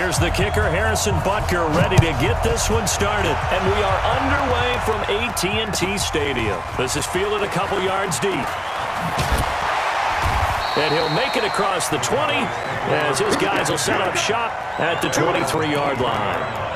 Here's the kicker, Harrison Butker, ready to get this one started. And we are underway from AT&T Stadium. This is fielded a couple yards deep. And he'll make it across the 20 as his guys will set up shop at the 23-yard line.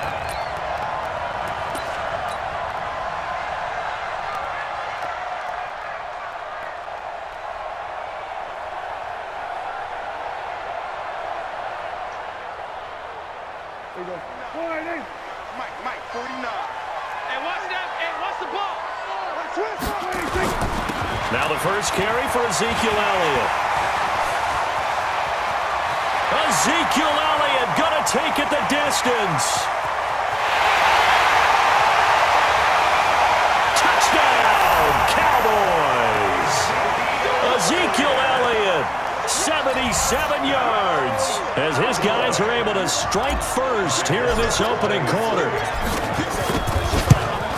Mike, 49. Hey, what's the ball? Now the first carry for Ezekiel Elliott. Ezekiel Elliott gonna take it the distance. Touchdown, Cowboys! Ezekiel Elliott, 77 yards, as his guys are able to strike first here in this opening quarter.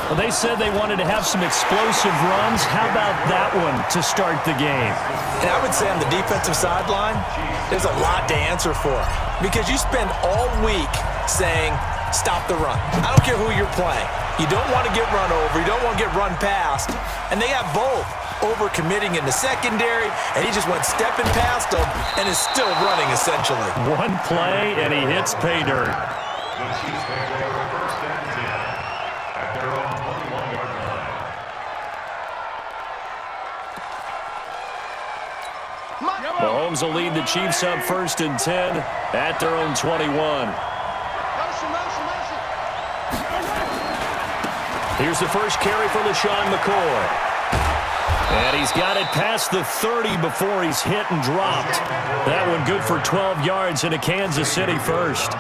Well, they said they wanted to have some explosive runs. How about that one to start the game? And I would say on the defensive sideline, there's a lot to answer for, because you spend all week saying, stop the run. I don't care who you're playing. You don't want to get run over. You don't want to get run past. And they have both. Over-committing in the secondary, and he just went stepping past them and is still running, essentially. One play, and he hits pay dirt. Mahomes will lead the Chiefs up 1st and 10 at their own 21. Here's the first carry for LaShawn McCoy. And he's got it past the 30 before he's hit and dropped. That one good for 12 yards into Kansas City first.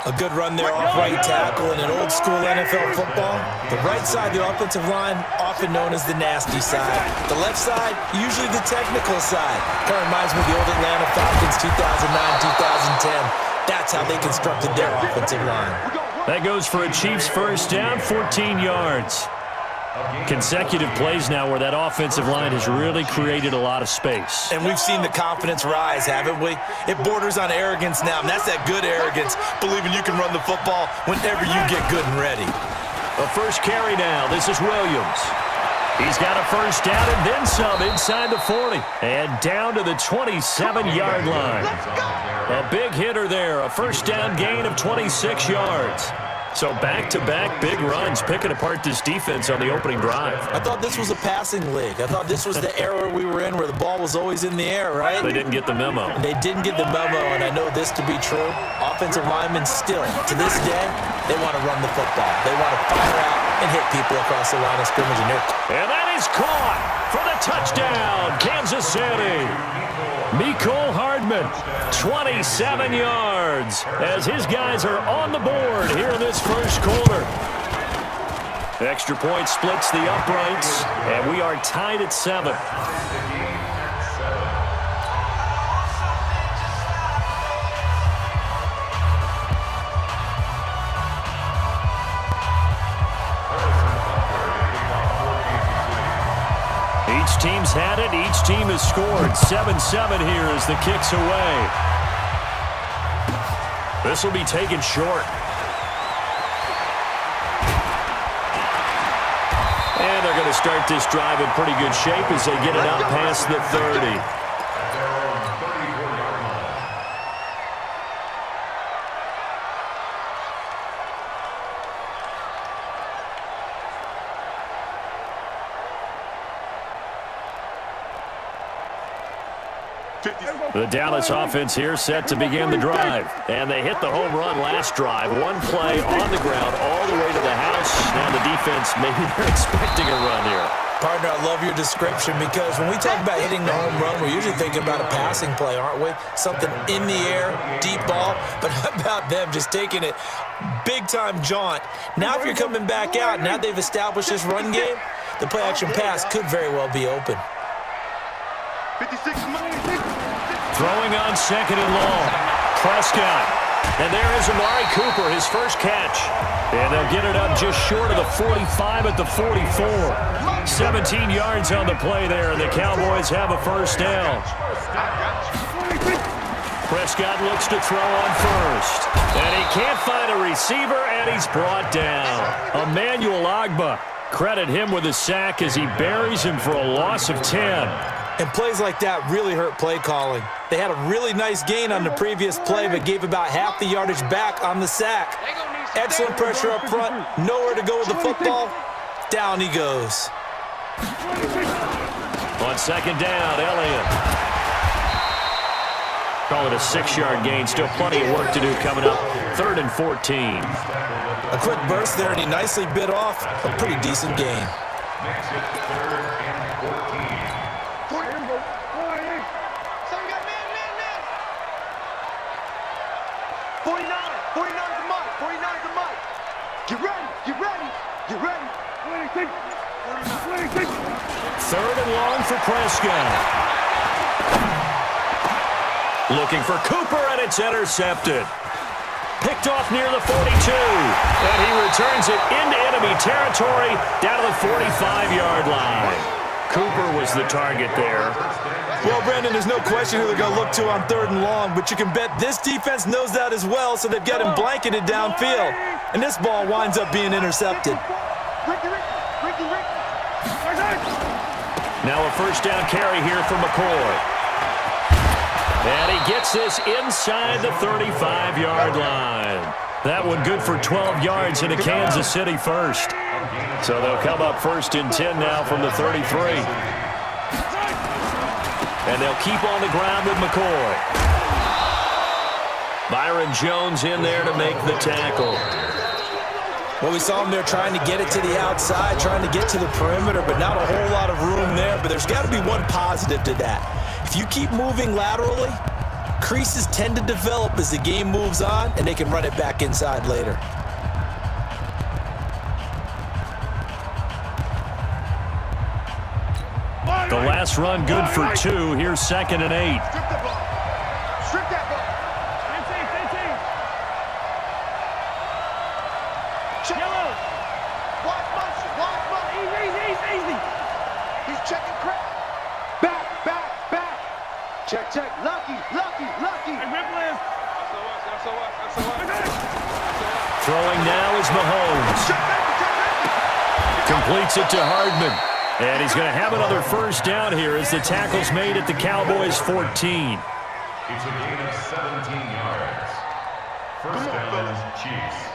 A good run there off right tackle in an old-school NFL football. The right side, the offensive line, often known as the nasty side. The left side, usually the technical side. Kind of reminds me of the old Atlanta Falcons 2009-2010. That's how they constructed their offensive line. That goes for a Chiefs first down, 14 yards. Consecutive plays now where that offensive line has really created a lot of space. And we've seen the confidence rise, haven't we? It borders on arrogance now, and that's that good arrogance, believing you can run the football whenever you get good and ready. A first carry now. This is Williams. He's got a first down and then some inside the 40. And down to the 27-yard line. A big hitter there. A first down gain of 26 yards. So back-to-back big runs, picking apart this defense on the opening drive. I thought this was a passing league. I thought this was the era we were in where the ball was always in the air, right? They didn't get the memo. They didn't get the memo, and I know this to be true. Offensive linemen still, to this day, they want to run the football. They want to fire out and hit people across the line of scrimmage. And that is caught for the touchdown, Kansas City. Mecole Hardman, 27 yards, as his guys are on the board here in this first quarter. Extra point splits the uprights, and we are tied at 7. Each team's had it. Each team has scored. 7-7 here as the kick's away. This will be taken short. And they're going to start this drive in pretty good shape as they get it out past the 30. The Dallas offense here set to begin the drive. And they hit the home run last drive. One play on the ground all the way to the house. Now the defense, maybe they're expecting a run here. Partner, I love your description, because when we talk about hitting the home run, we're usually thinking about a passing play, aren't we? Something in the air, deep ball. But how about them just taking it big-time jaunt? Now if you're coming back out, now they've established this run game, the play-action pass could very well be open. 56 money. Throwing on second and long. Prescott. And there is Amari Cooper, his first catch. And they'll get it up just short of the 45 at the 44. 17 yards on the play there, and the Cowboys have a first down. Prescott looks to throw on first. And he can't find a receiver, and he's brought down. Emmanuel Ogbah. Credit him with a sack as he buries him for a loss of 10. And plays like that really hurt play calling. They had a really nice gain on the previous play, but gave about half the yardage back on the sack. Excellent pressure up front. Nowhere to go with the football. Down he goes. On second down, Elliott. Call it a 6-yard gain. Still plenty of work to do coming up. 3rd and 14. A quick burst there, and he nicely bit off a pretty decent gain. 49's the mic. 49's the mic. Get ready. Get ready. Get ready. 3rd and long for Prescott. Looking for Cooper, and it's intercepted. Picked off near the 42. And he returns it into enemy territory down to the 45-yard line. Cooper was the target there. Well, Brandon, there's no question who they're going to look to on 3rd and long, but you can bet this defense knows that as well, so they've got him blanketed downfield. And this ball winds up being intercepted. Now a first down carry here for McCoy. And he gets this inside the 35-yard line. That one good for 12 yards into Kansas City first. So they'll come up 1st and 10 now from the 33. And they'll keep on the ground with McCoy. Byron Jones in there to make the tackle. Well, we saw him there trying to get it to the outside, trying to get to the perimeter, but not a whole lot of room there. But there's got to be one positive to that. If you keep moving laterally, creases tend to develop as the game moves on, and they can run it back inside later. The last run good for 2. Here's 2nd and 8. Strip the ball. Strip that ball. 15. Yellow. Watch motion. Watch motion. Easy. He's checking crap. Back. Check. Lucky. And Ripley. Throwing now is Mahomes. Completes it to Hardman. And he's going to have another first down here as the tackle's made at the Cowboys' 14. It's a gain of 17 yards. First down, Chiefs.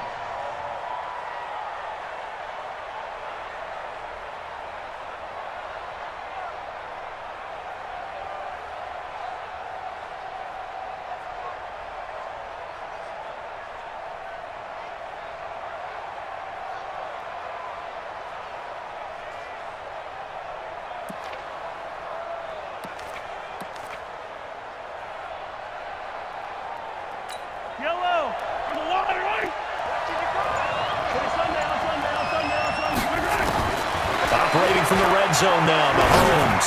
Yellow. For the water, right? Operating from the red zone now, Mahomes.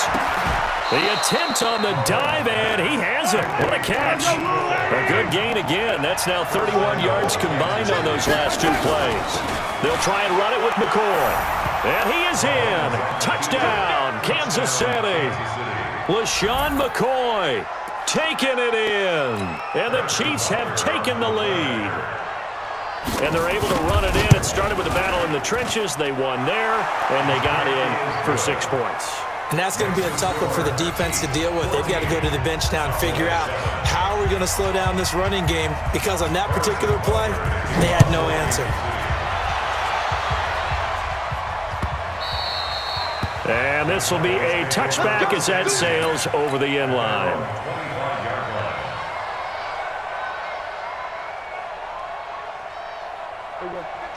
The attempt on the dive, and he has it. What a catch. A good gain again. That's now 31 yards combined on those last 2 plays. They'll try and run it with McCoy. And he is in. Touchdown, Kansas City. LaShawn McCoy taking it in. And the Chiefs have taken the lead. And they're able to run it in. It started with a battle in the trenches. They won there, and they got in for 6 points. And that's going to be a tough one for the defense to deal with. They've got to go to the bench now and figure out how are we going to slow down this running game, because on that particular play, they had no answer. And this will be a touchback as that sails over the end line.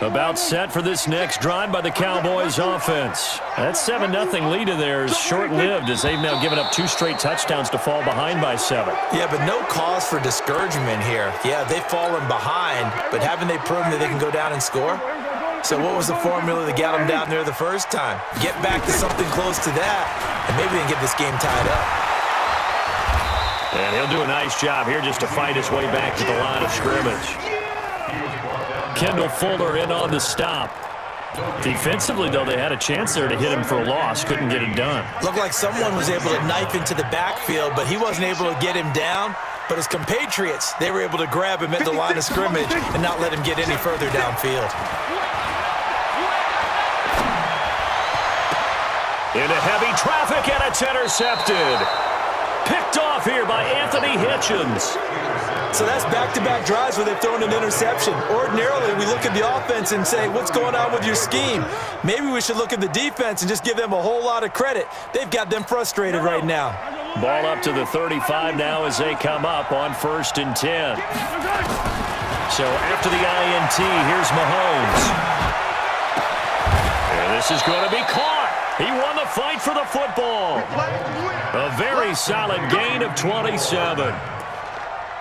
About set for this next drive by the Cowboys offense. That 7-0 lead of theirs is short-lived as they've now given up 2 straight touchdowns to fall behind by 7. Yeah, but no cause for discouragement here. Yeah, they've fallen behind, but haven't they proven that they can go down and score? So what was the formula that got them down there the first time? Get back to something close to that, and maybe they can get this game tied up. And he'll do a nice job here just to fight his way back to the line of scrimmage. Kendall Fuller in on the stop. Defensively, though, they had a chance there to hit him for a loss. Couldn't get it done. Looked like someone was able to knife into the backfield, but he wasn't able to get him down. But his compatriots, they were able to grab him at the line of scrimmage and not let him get any further downfield. Into heavy traffic, and it's intercepted. Picked off here by Anthony Hitchens. So that's back-to-back drives where they've thrown an interception. Ordinarily, we look at the offense and say, what's going on with your scheme? Maybe we should look at the defense and just give them a whole lot of credit. They've got them frustrated right now. Ball up to the 35 now as they come up on 1st and 10. So after the INT, here's Mahomes. And this is going to be caught. He won the fight for the football. A very solid gain of 27.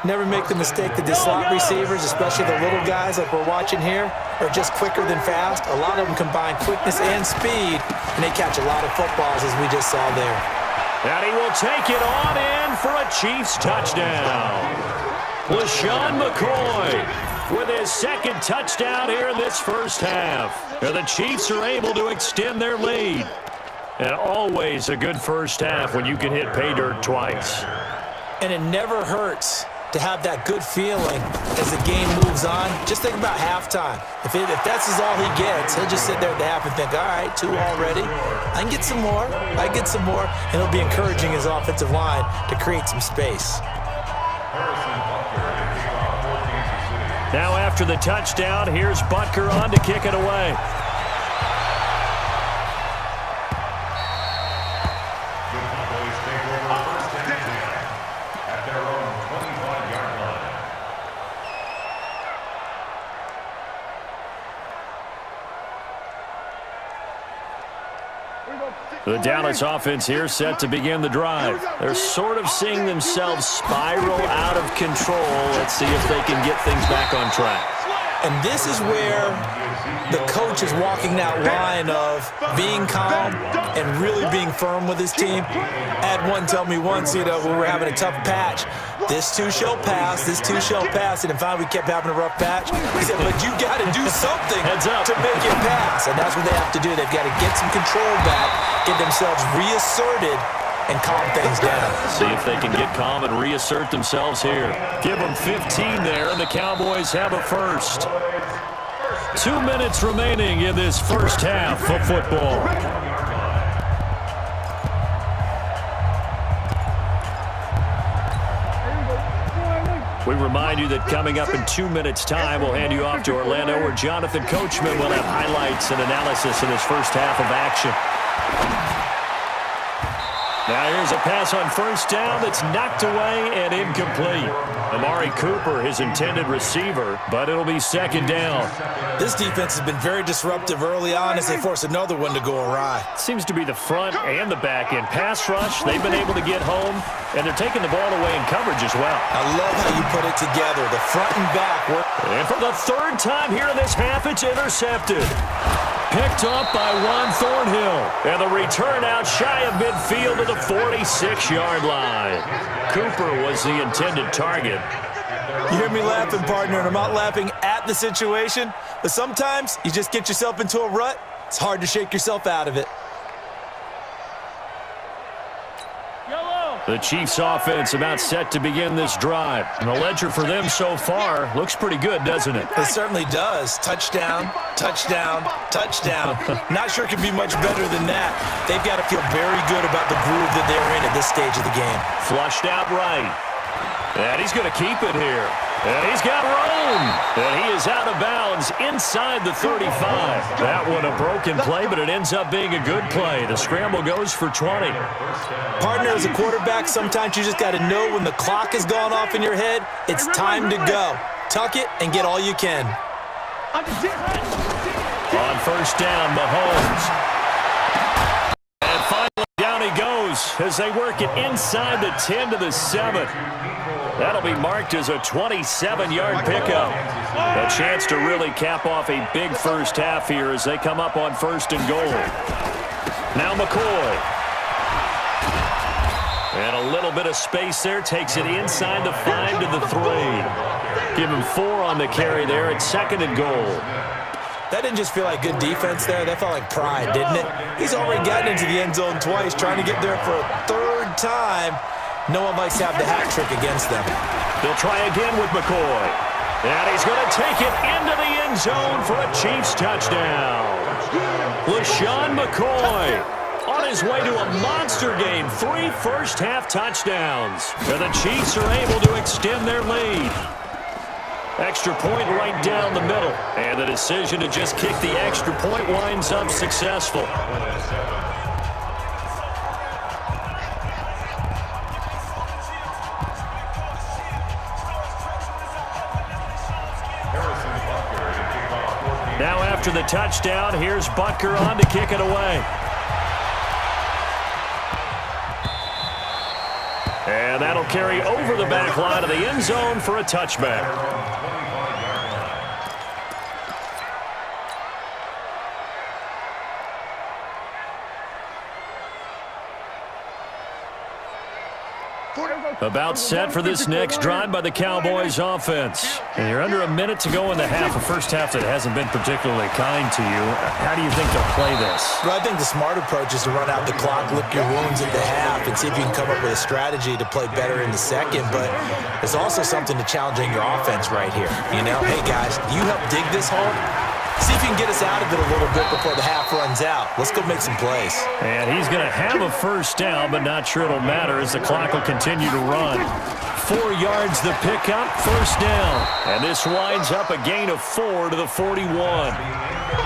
Never make the mistake that the slot receivers, especially the little guys like we're watching here, are just quicker than fast. A lot of them combine quickness and speed, and they catch a lot of footballs, as we just saw there. And he will take it on in for a Chiefs touchdown. LaShawn McCoy with his second touchdown here in this first half. And the Chiefs are able to extend their lead. And always a good first half when you can hit pay dirt twice. And it never hurts to have that good feeling as the game moves on. Just think about halftime. If that's all he gets, he'll just sit there at the half and think, all right, 2 already. I can get some more. I get some more. And he'll be encouraging his offensive line to create some space. Now after the touchdown, here's Butker on to kick it away. The Dallas offense here set to begin the drive. They're sort of seeing themselves spiral out of control. Let's see if they can get things back on track. And this is where the coach is walking that line of being calm and really being firm with his team. I had one tell me once, when we were having a tough patch, this too shall pass, this too shall pass, and then finally we kept having a rough patch. He said, but you got to do something to make it pass, and that's what they have to do. They've got to get some control back, get themselves reasserted, and calm things down. See if they can get calm and reassert themselves here. Give them 15 there, and the Cowboys have a first. 2 minutes remaining in this first half of football. We remind you that coming up in 2 minutes' time, we'll hand you off to Orlando, where Jonathan Coachman will have highlights and analysis in his first half of action. Now here's a pass on first down that's knocked away and incomplete. Amari Cooper, his intended receiver, but it'll be second down. This defense has been very disruptive early on as they force another one to go awry. Seems to be the front and the back end. Pass rush, they've been able to get home, and they're taking the ball away in coverage as well. I love how you put it together, the front and back work. And for the third time here in this half, it's intercepted. Picked up by Juan Thornhill. And the return out shy of midfield to the 46-yard line. Cooper was the intended target. You hear me laughing, partner, and I'm not laughing at the situation, but sometimes you just get yourself into a rut. It's hard to shake yourself out of it. The Chiefs offense about set to begin this drive. And the ledger for them so far looks pretty good, doesn't it? It certainly does. Touchdown, touchdown, touchdown. Not sure it can be much better than that. They've got to feel very good about the groove that they're in at this stage of the game. Flushed out right. And he's going to keep it here. And he's got room. And he is out of bounds inside the 35. That one a broken play, but it ends up being a good play. The scramble goes for 20. Partner, as a quarterback, sometimes you just got to know when the clock has gone off in your head, it's time to go. Tuck it and get all you can. On first down, Mahomes. And finally, down he goes as they work it inside the 10 to the 7. That'll be marked as a 27-yard pickup. A chance to really cap off a big first half here as they come up on first and goal. Now McCoy. And a little bit of space there. Takes it inside the 5 to the 3. Give him 4 on the carry there at second and goal. That didn't just feel like good defense there. That felt like pride, didn't it? He's already gotten into the end zone twice, trying to get there for a third time. No one likes to have the hat trick against them. They'll try again with McCoy. And he's going to take it into the end zone for a Chiefs touchdown. LaShawn McCoy on his way to a monster game. 3 first-half touchdowns. And the Chiefs are able to extend their lead. Extra point right down the middle. And the decision to just kick the extra point winds up successful. Now after the touchdown, here's Butker on to kick it away. And that'll carry over the back line of the end zone for a touchback. About set for this next drive by the Cowboys offense. And you're under a minute to go in the half, a first half that hasn't been particularly kind to you. How do you think they'll play this? Well, I think the smart approach is to run out the clock, lick your wounds at the half, and see if you can come up with a strategy to play better in the second. But there's also something to challenging your offense right here. You know, hey, guys, you help dig this hole. See if you can get us out of it a little bit before the half runs out. Let's go make some plays. And he's going to have a first down, but not sure it'll matter as the clock will continue to run. 4 yards the pickup, first down. And this winds up a gain of 4 to the 41.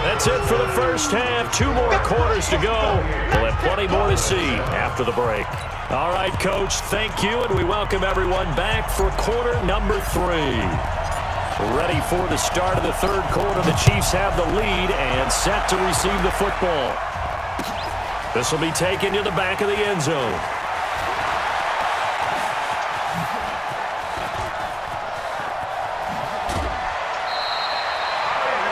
That's it for the first half. 2 more quarters to go. We'll have plenty more to see after the break. All right, Coach, thank you, and we welcome everyone back for quarter number 3. Ready for the start of the third quarter. The Chiefs have the lead and set to receive the football. This will be taken to the back of the end zone.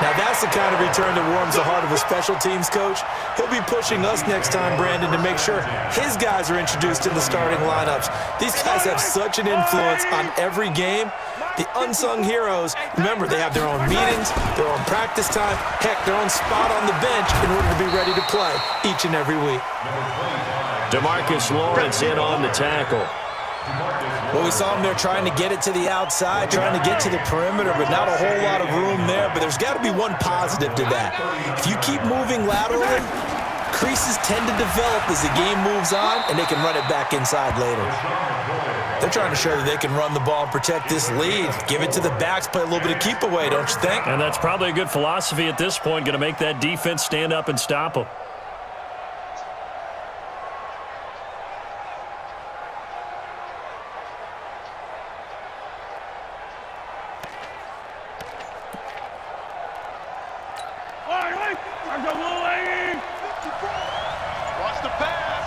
Now that's the kind of return that warms the heart of a special teams coach. He'll be pushing us next time, Brandon, to make sure his guys are introduced in the starting lineups. These guys have such an influence on every game. The unsung heroes, remember, they have their own meetings, their own practice time, heck, their own spot on the bench in order to be ready to play each and every week. DeMarcus Lawrence in on the tackle. Well, we saw him there trying to get it to the outside, trying to get to the perimeter, but not a whole lot of room there. But there's got to be one positive to that. If you keep moving laterally, creases tend to develop as the game moves on, and they can run it back inside later. They're trying to show that they can run the ball and protect this lead. Give it to the backs, play a little bit of keep away, don't you think? And that's probably a good philosophy at this point, going to make that defense stand up and stop them. Watch the pass.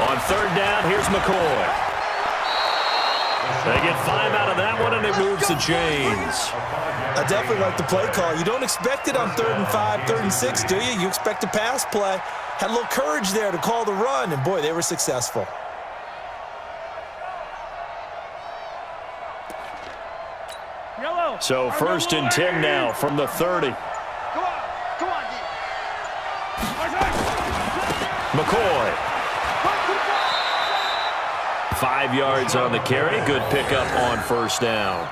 On third down, here's McCoy. They get 5 out of that one, and it moves the chains. I definitely like the play call. You don't expect it on 3rd and 5, 3rd and 6, do you? You expect a pass play. Had a little courage there to call the run, and boy, they were successful. So 1st and 10 now from the 30. Come on, D. McCoy. 5 yards on the carry. Good pickup on first down.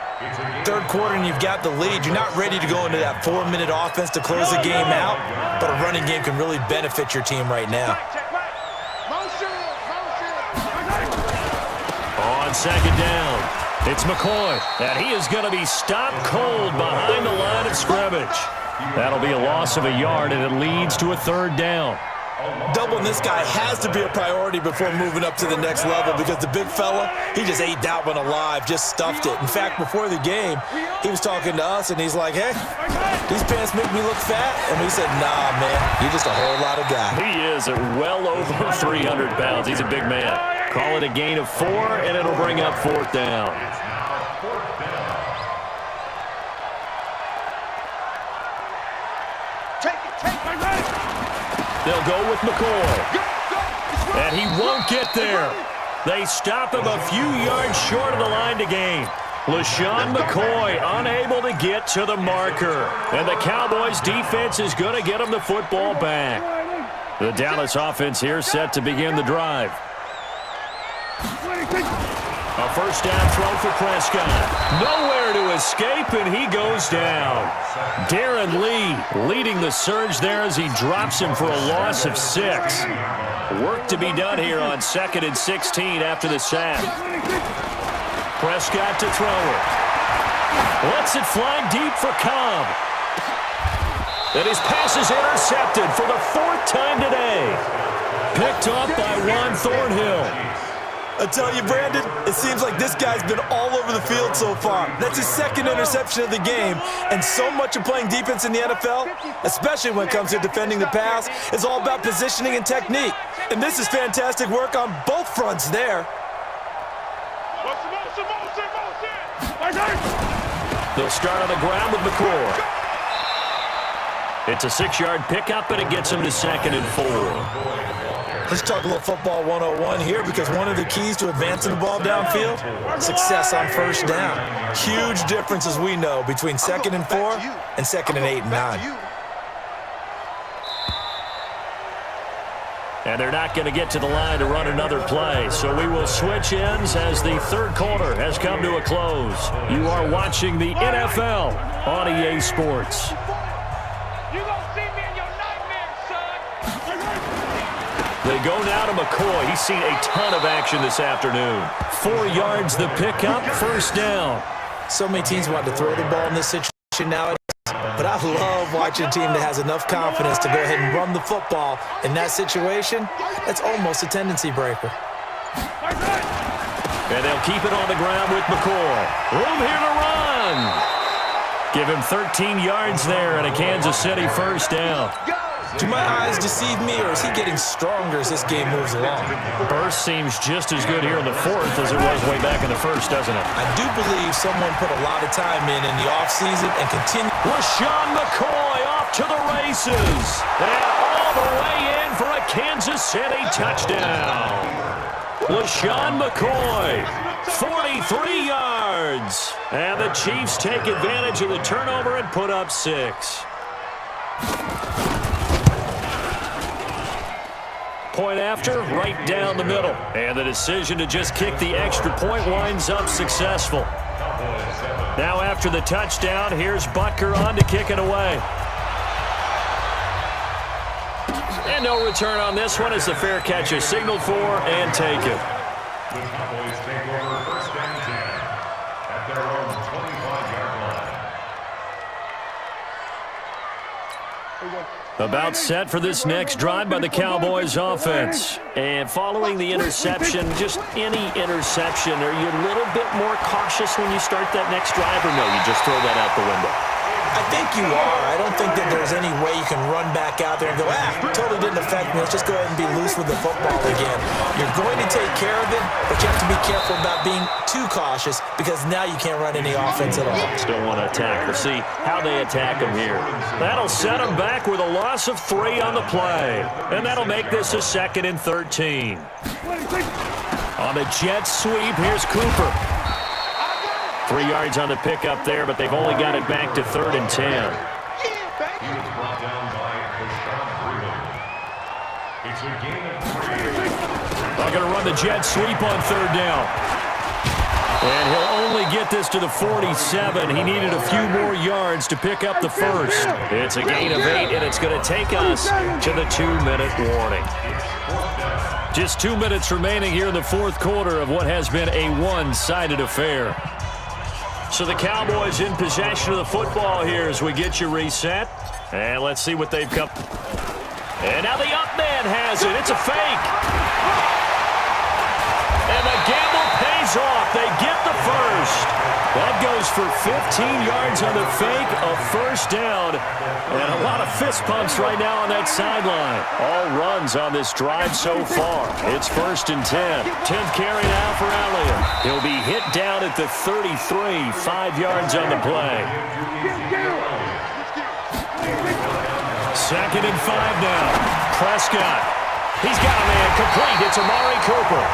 Third quarter and you've got the lead. You're not ready to go into that 4-minute offense to close the game out, but a running game can really benefit your team right now. On second down, it's McCoy, and he is going to be stopped cold behind the line of scrimmage. That'll be a loss of a yard, and it leads to a 3rd down. Doubling this guy has to be a priority before moving up to the next level because the big fella, he just ate that one alive, just stuffed it. In fact, before the game, he was talking to us, and he's like, hey, these pants make me look fat. And we said, nah, man, you're just a whole lot of guy. He is at well over 300 pounds. He's a big man. Call it a gain of 4, and it'll bring up 4th down. They'll go with McCoy. And he won't get there. They stop him a few yards short of the line to gain. LaShawn McCoy unable to get to the marker. And the Cowboys defense is going to get him the football back. The Dallas offense here set to begin the drive. A first down throw for Prescott. Nowhere to escape, and he goes down. Darren Lee leading the surge there as he drops him for a loss of 6. Work to be done here on 2nd and 16 after the sack. Prescott to throw it. Lets it fly deep for Cobb. And his pass is intercepted for the 4th time today. Picked up by Juan Thornhill. I tell you, Brandon, it seems like this guy's been all over the field so far. That's his 2nd interception of the game, and so much of playing defense in the NFL, especially when it comes to defending the pass, is all about positioning and technique. And this is fantastic work on both fronts there. They'll start on the ground with McCoy. It's a 6-yard pickup, and it gets him to 2nd and 4. Let's talk a little football 101 here, because one of the keys to advancing the ball downfield, success on first down. Huge difference, as we know, between 2nd and 4 and 2nd and 8 and 9. And they're not going to get to the line to run another play, so we will switch ends as the 3rd quarter has come to a close. You are watching the NFL on EA Sports. They go now to McCoy. He's seen a ton of action this afternoon. 4 yards the pickup, first down. So many teams want to throw the ball in this situation nowadays, but I love watching a team that has enough confidence to go ahead and run the football. In that situation, that's almost a tendency breaker. And they'll keep it on the ground with McCoy. Room here to run. Give him 13 yards there and a Kansas City first down. Do my eyes deceive me, or is he getting stronger as this game moves along? Burst seems just as good here in the 4th as it was way back in the 1st, doesn't it? I do believe someone put a lot of time in the offseason and continue. LaShawn McCoy off to the races. And all the way in for a Kansas City touchdown. LaShawn McCoy, 43 yards. And the Chiefs take advantage of the turnover and put up 6. Point after, right down the middle. And the decision to just kick the extra point winds up successful. Now after the touchdown, here's Butker on to kick it away. And no return on this one as the fair catch is signaled for and taken. The Cowboys take over 1st and 10 at their own 25-yard line. About set for this next drive by the Cowboys offense. And following the interception, just any interception, are you a little bit more cautious when you start that next drive, or no, you just throw that out the window? I think you are. I don't think that there's any way you can run back out there and go, totally didn't affect me. Let's just go ahead and be loose with the football again. You're going to take care of it, but you have to be careful about being too cautious, because now you can't run any offense at all. Still want to attack. We'll see how they attack him here. That'll set them back with a loss of 3 on the play. And that'll make this a 2nd and 13. On the jet sweep, here's Cooper. 3 yards on the pickup there, but they've only got it back to 3rd and 10. He was brought down by It's a gain of 3. They're going to run the jet sweep on 3rd down. And he'll only get this to the 47. He needed a few more yards to pick up the first. It's a gain of 8, and it's going to take us to the 2-minute warning. Just 2 minutes remaining here in the 4th quarter of what has been a one-sided affair. So the Cowboys in possession of the football here as we get you reset. And let's see what they've come. And now the up man has it. It's a fake. And the gamble pays off. They get the first. That goes for 15 yards on the fake, a first down. And a lot of fist pumps right now on that sideline. All runs on this drive so far. It's 1st and 10. 10th carry now for Elliott. He'll be hit down at the 33, 5 yards on the play. 2nd and 5 now. Prescott. He's got a man complete. It's Amari Cooper.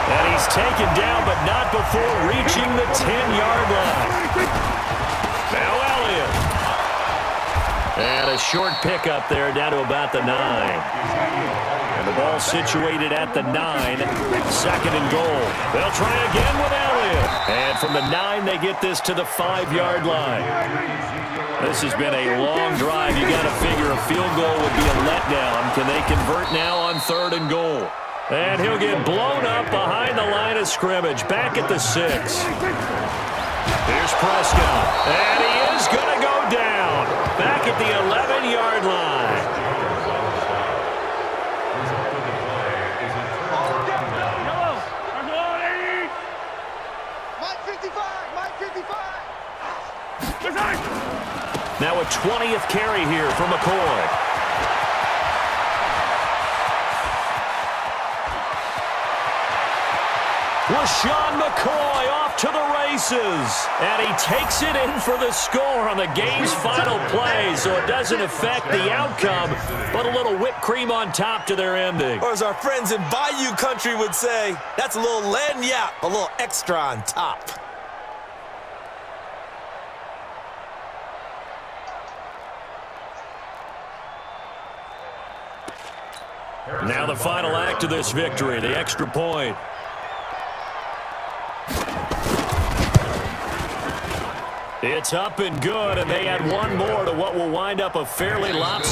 And he's taken down, but not before reaching the 10-yard line. Now Elliott. And a short pickup there down to about the 9. And the ball situated at the 9. 2nd and goal. They'll try again with Elliott. And from the 9, they get this to the 5-yard line. This has been a long drive. You got to figure a field goal would be a letdown. Can they convert now on 3rd and goal? And he'll get blown up behind the line of scrimmage. Back at the 6. Here's Prescott. And he is going to go down. Back at the 11-yard line. Mike 55, Mike 55. Now a 20th carry here for McCoy. LaShawn McCoy off to the races. And he takes it in for the score on the game's final play, so it doesn't affect the outcome, but a little whipped cream on top to their ending. Or as our friends in Bayou Country would say, that's a little lagniappe, a little extra on top. Now the final act of this victory, the extra point. It's up and good, and they add one more to what will wind up a fairly lopsided